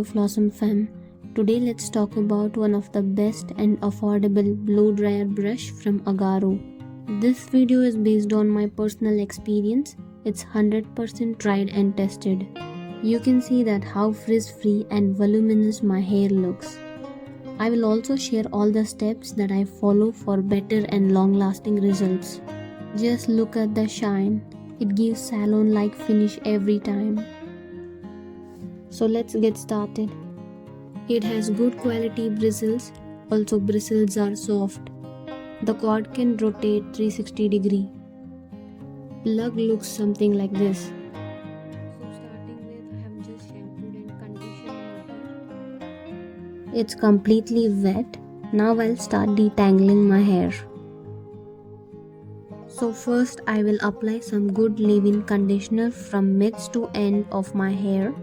to Flossom Fam. Today let's talk about one of the best and affordable blow dryer brush from Agaro. This video is based on my personal experience. It's 100% tried and tested. You can see that how frizz-free and voluminous my hair looks. I will also share all the steps that I follow for better and long-lasting results. Just look at the shine. It gives salon-like finish every time. So let's get started. It has good quality bristles, also bristles are soft. The cord can rotate 360 degree. Plug looks something like this. So starting with, I have just shampooed and conditioned my hair. It's completely wet. Now I'll start detangling my hair. So first I will apply some good leave-in conditioner from mids to end of my hair.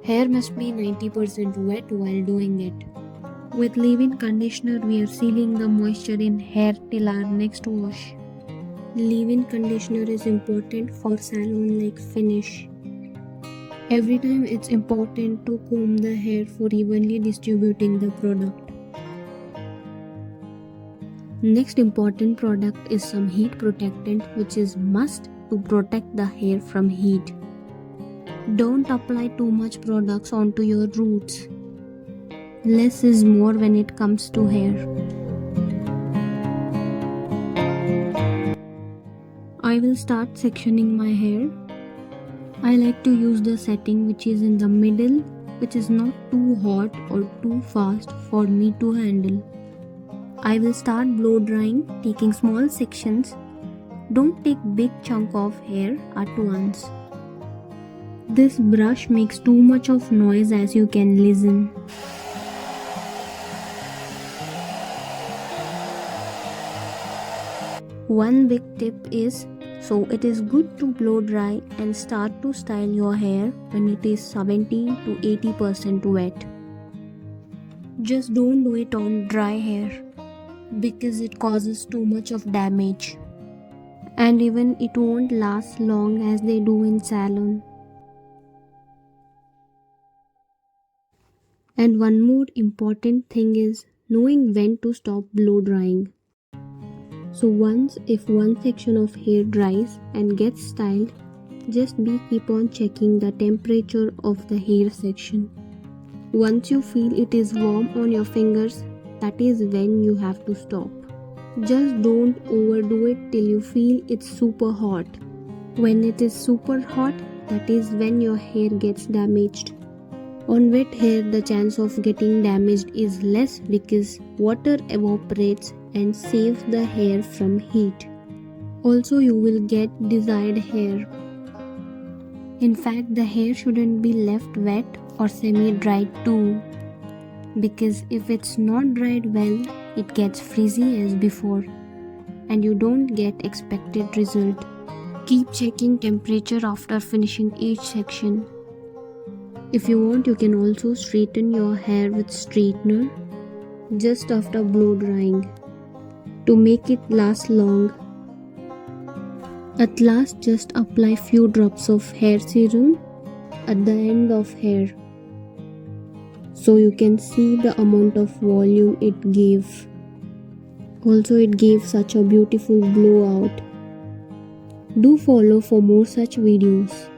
Hair must be 90% wet while doing it. With leave-in conditioner, we are sealing the moisture in hair till our next wash. Leave-in conditioner is important for salon-like finish. Every time it's important to comb the hair for evenly distributing the product. Next important product is some heat protectant, which is must to protect the hair from heat. Don't apply too much products onto your roots. Less is more when it comes to hair. I will start sectioning my hair. I like to use the setting which is in the middle, which is not too hot or too fast for me to handle. I will start blow drying, taking small sections. Don't take big chunk of hair at once. This brush makes too much of noise, as you can listen. One big tip is, so it is good to blow dry and start to style your hair when it is 70 to 80% wet. Just don't do it on dry hair because it causes too much of damage. And even it won't last long as they do in salon. And one more important thing is knowing when to stop blow drying. So once if one section of hair dries and gets styled, just keep on checking the temperature of the hair section. Once you feel it is warm on your fingers, that is when you have to stop. Just don't overdo it till you feel it's super hot. When it is super hot, that is when your hair gets damaged. On wet hair, the chance of getting damaged is less because water evaporates and saves the hair from heat. Also, you will get desired hair. In fact, the hair shouldn't be left wet or semi-dried too, because if it's not dried well, it gets frizzy as before and you don't get expected result. Keep checking temperature after finishing each section. If you want, you can also straighten your hair with straightener just after blow drying to make it last long. At last, just apply few drops of hair serum at the end of hair so you can see the amount of volume it gave. Also, it gave such a beautiful blowout. Do follow for more such videos.